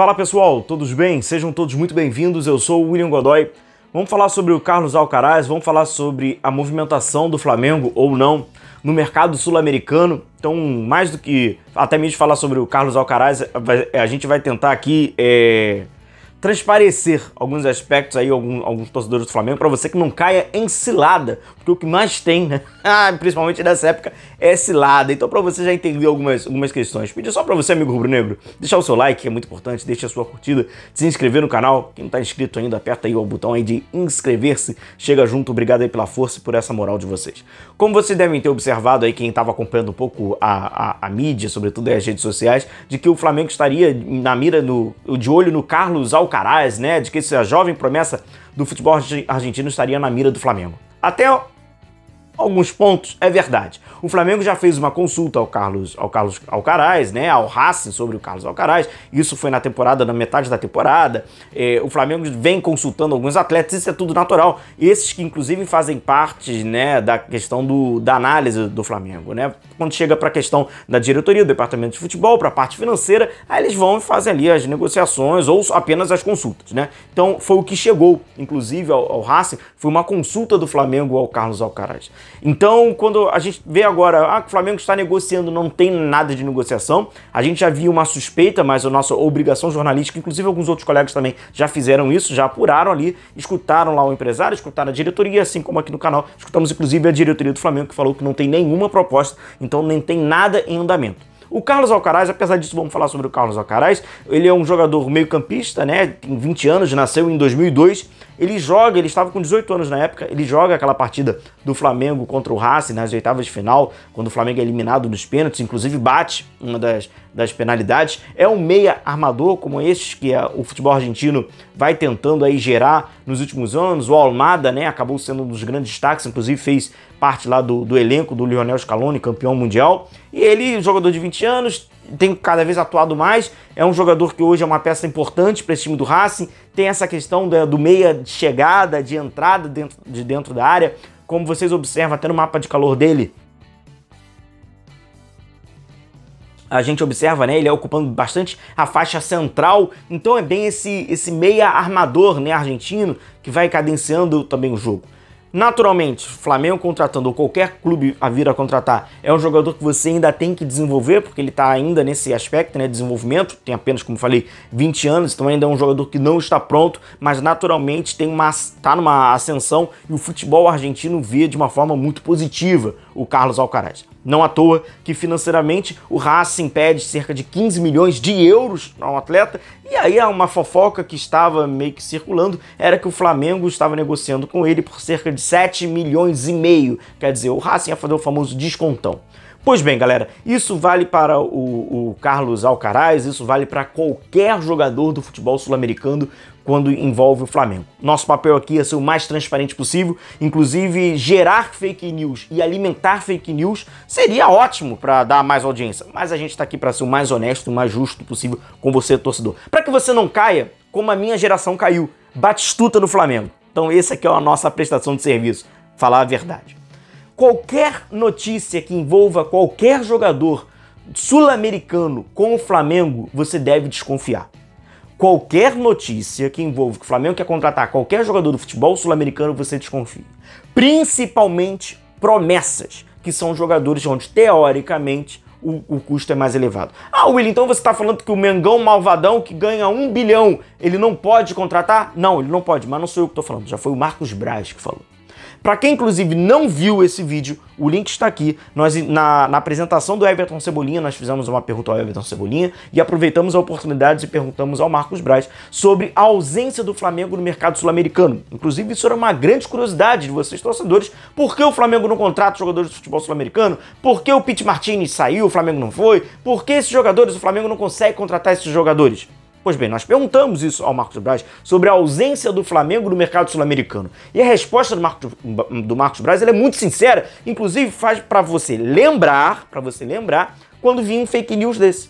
Fala pessoal, todos bem? Sejam todos muito bem-vindos, eu sou o William Godoy. Vamos falar sobre o Carlos Alcaraz, vamos falar sobre a movimentação do Flamengo ou não no mercado sul-americano. Então, mais do que até mesmo falar sobre o Carlos Alcaraz, a gente vai tentar aqui transparecer alguns aspectos aí, alguns torcedores do Flamengo, para você que não caia em cilada, porque o que mais tem, né, principalmente nessa época, é cilada. Então, para você já entender algumas questões, pedir só para você, amigo rubro-negro, deixar o seu like, que é muito importante, deixa a sua curtida, se inscrever no canal. Quem não está inscrito ainda, aperta aí o botão aí de inscrever-se, chega junto, obrigado aí pela força e por essa moral de vocês. Como vocês devem ter observado aí, quem estava acompanhando um pouco a mídia, sobretudo as redes sociais, de que o Flamengo estaria na mira, de olho no Carlos Alcaraz, né, de que essa jovem promessa do futebol argentino estaria na mira do Flamengo. Até alguns pontos é verdade. O Flamengo já fez uma consulta ao Carlos Alcaraz, né, ao Racing sobre o Carlos Alcaraz. Isso foi na metade da temporada. O Flamengo vem consultando alguns atletas, isso é tudo natural. Esses que inclusive fazem parte, né, da questão da análise do Flamengo, né? Quando chega para a questão da diretoria, do departamento de futebol, para a parte financeira, aí eles vão e fazem ali as negociações ou apenas as consultas, né? Então foi o que chegou, inclusive, ao Racing, foi uma consulta do Flamengo ao Carlos Alcaraz. Então, quando a gente vê agora que o Flamengo está negociando, não tem nada de negociação, a gente já viu uma suspeita, mas a nossa obrigação jornalística, inclusive alguns outros colegas também já fizeram isso, já apuraram ali, escutaram lá o empresário, escutaram a diretoria, assim como aqui no canal, escutamos inclusive a diretoria do Flamengo que falou que não tem nenhuma proposta, então nem tem nada em andamento. O Carlos Alcaraz, apesar disso, vamos falar sobre o Carlos Alcaraz, ele é um jogador meio-campista, né, tem 20 anos, nasceu em 2002, ele estava com 18 anos na época, ele joga aquela partida do Flamengo contra o Racing nas oitavas de final, quando o Flamengo é eliminado nos pênaltis, inclusive bate uma das penalidades. É um meia armador como esses que o futebol argentino vai tentando aí gerar nos últimos anos. O Almada, né, acabou sendo um dos grandes destaques, inclusive fez parte lá do elenco do Lionel Scaloni, campeão mundial. E ele, jogador de 20 anos, tem cada vez atuado mais, é um jogador que hoje é uma peça importante para esse time do Racing, tem essa questão do meia de chegada, de entrada dentro da área, como vocês observam até no mapa de calor dele, a gente observa, né, ele é ocupando bastante a faixa central, então é bem esse meia armador, né, argentino, que vai cadenciando também o jogo. Naturalmente, Flamengo contratando ou qualquer clube a vir a contratar é um jogador que você ainda tem que desenvolver, porque ele está ainda nesse aspecto, né, desenvolvimento, tem apenas, como falei, 20 anos, então ainda é um jogador que não está pronto, mas naturalmente está numa ascensão e o futebol argentino vê de uma forma muito positiva o Carlos Alcaraz. Não à toa que financeiramente o Racing pede cerca de 15 milhões de euros ao atleta, e aí uma fofoca que estava meio que circulando era que o Flamengo estava negociando com ele por cerca de 7 milhões e meio, quer dizer, o Racing ia fazer o famoso descontão. Pois bem, galera, isso vale para o Carlos Alcaraz, isso vale para qualquer jogador do futebol sul-americano quando envolve o Flamengo. Nosso papel aqui é ser o mais transparente possível, inclusive gerar fake news e alimentar fake news seria ótimo para dar mais audiência, mas a gente está aqui para ser o mais honesto, o mais justo possível com você, torcedor. Para que você não caia como a minha geração caiu, Batistuta no Flamengo. Então essa aqui é a nossa prestação de serviço, falar a verdade. Qualquer notícia que envolva qualquer jogador sul-americano com o Flamengo, você deve desconfiar. Qualquer notícia que envolva que o Flamengo quer contratar qualquer jogador do futebol sul-americano, você desconfia. Principalmente promessas, que são jogadores onde, teoricamente, o custo é mais elevado. William, então você está falando que o Mengão malvadão que ganha 1 bilhão, ele não pode contratar? Não, ele não pode, mas não sou eu que estou falando, já foi o Marcos Braz que falou. Para quem, inclusive, não viu esse vídeo, o link está aqui. Nós, na apresentação do Everton Cebolinha, nós fizemos uma pergunta ao Everton Cebolinha e aproveitamos a oportunidade e perguntamos ao Marcos Braz sobre a ausência do Flamengo no mercado sul-americano. Inclusive, isso era uma grande curiosidade de vocês, torcedores. Por que o Flamengo não contrata jogadores de futebol sul-americano? Por que o Pity Martinez saiu, o Flamengo não foi? Por que esses jogadores, o Flamengo não consegue contratar esses jogadores? Pois bem, nós perguntamos isso ao Marcos Braz sobre a ausência do Flamengo no mercado sul-americano. E a resposta do Marcos Braz ela é muito sincera, inclusive faz para você lembrar quando vir um fake news desse.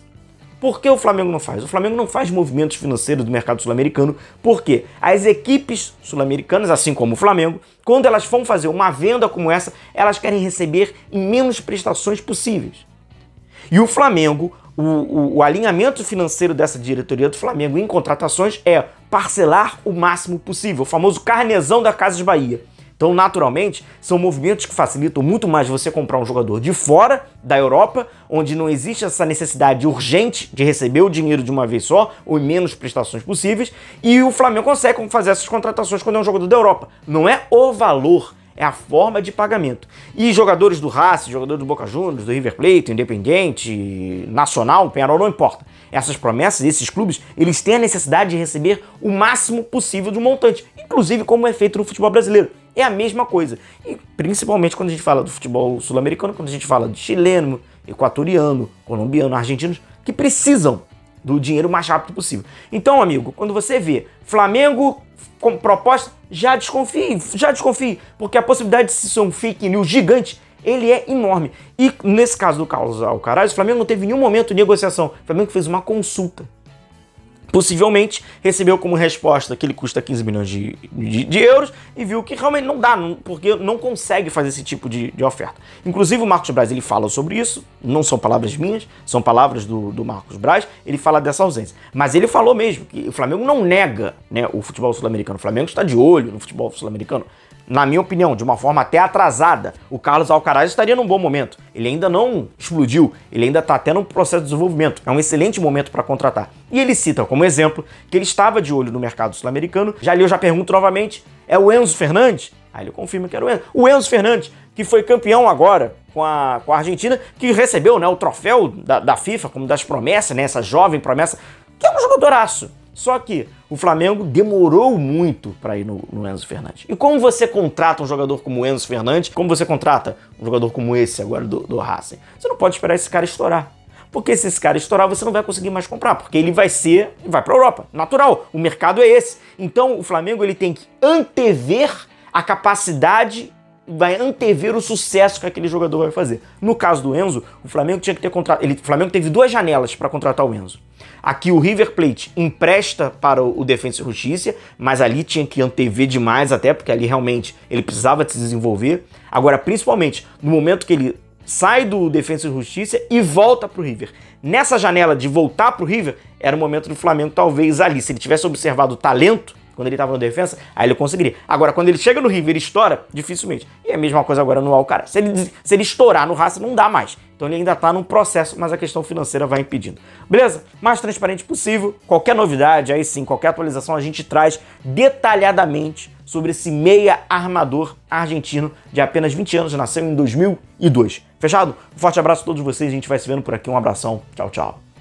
Por que o Flamengo não faz? O Flamengo não faz movimentos financeiros do mercado sul-americano porque as equipes sul-americanas, assim como o Flamengo, quando elas vão fazer uma venda como essa, elas querem receber em menos prestações possíveis. E o Flamengo, o alinhamento financeiro dessa diretoria do Flamengo em contratações é parcelar o máximo possível, o famoso carnezão da Casas Bahia. Então, naturalmente, são movimentos que facilitam muito mais você comprar um jogador de fora da Europa, onde não existe essa necessidade urgente de receber o dinheiro de uma vez só, ou em menos prestações possíveis, e o Flamengo consegue fazer essas contratações quando é um jogador da Europa. Não é o valor, é a forma de pagamento. E jogadores do Racing, jogadores do Boca Juniors, do River Plate, Independiente, Nacional, Peñarol, não importa. Essas promessas, esses clubes, eles têm a necessidade de receber o máximo possível do montante, inclusive como é feito no futebol brasileiro. É a mesma coisa. E principalmente quando a gente fala do futebol sul-americano, quando a gente fala de chileno, equatoriano, colombiano, argentinos, que precisam do dinheiro o mais rápido possível. Então, amigo, quando você vê Flamengo com proposta, já desconfie, porque a possibilidade de ser um fake news gigante, ele é enorme. E nesse caso do Carlos Alcaraz, o Flamengo não teve nenhum momento de negociação. O Flamengo fez uma consulta. Possivelmente recebeu como resposta que ele custa 15 milhões de euros e viu que realmente não dá, porque não consegue fazer esse tipo de oferta. Inclusive o Marcos Braz, ele fala sobre isso, não são palavras minhas, são palavras do Marcos Braz, ele fala dessa ausência. Mas ele falou mesmo que o Flamengo não nega, né, o futebol sul-americano, o Flamengo está de olho no futebol sul-americano. Na minha opinião, de uma forma até atrasada, o Carlos Alcaraz estaria num bom momento. Ele ainda não explodiu, ele ainda está até no processo de desenvolvimento. É um excelente momento para contratar. E ele cita como exemplo que ele estava de olho no mercado sul-americano. Eu já pergunto novamente, é o Enzo Fernandes? Aí ele confirma que era o Enzo. O Enzo Fernandes, que foi campeão agora com a Argentina, que recebeu, né, o troféu da FIFA, como das promessas, né, essa jovem promessa, que é um jogadoraço. Só que o Flamengo demorou muito para ir no Enzo Fernandes. E como você contrata um jogador como o Enzo Fernandes, como você contrata um jogador como esse agora do Racing? Você não pode esperar esse cara estourar. Porque se esse cara estourar, você não vai conseguir mais comprar, porque ele vai para a Europa. Natural, o mercado é esse. Então o Flamengo ele tem que antever a capacidade, vai antever o sucesso que aquele jogador vai fazer. No caso do Enzo, o Flamengo tinha que ter contratado. O Flamengo teve 2 janelas para contratar o Enzo. Aqui o River Plate empresta para o Defensa e Justiça, mas ali tinha que antever demais até, porque ali realmente ele precisava se desenvolver. Agora, principalmente, no momento que ele sai do Defensa e Justiça e volta para o River. Nessa janela de voltar para o River, era o momento do Flamengo, talvez ali, se ele tivesse observado o talento, quando ele estava no Defensa, aí ele conseguiria. Agora, quando ele chega no River e estoura, dificilmente. E é a mesma coisa agora no Alcaraz. Se ele estourar no Racing, não dá mais. Então ele ainda está num processo, mas a questão financeira vai impedindo. Beleza? Mais transparente possível. Qualquer novidade, aí sim, qualquer atualização, a gente traz detalhadamente sobre esse meia armador argentino de apenas 20 anos, nasceu em 2002. Fechado? Um forte abraço a todos vocês, a gente vai se vendo por aqui. Um abração. Tchau, tchau.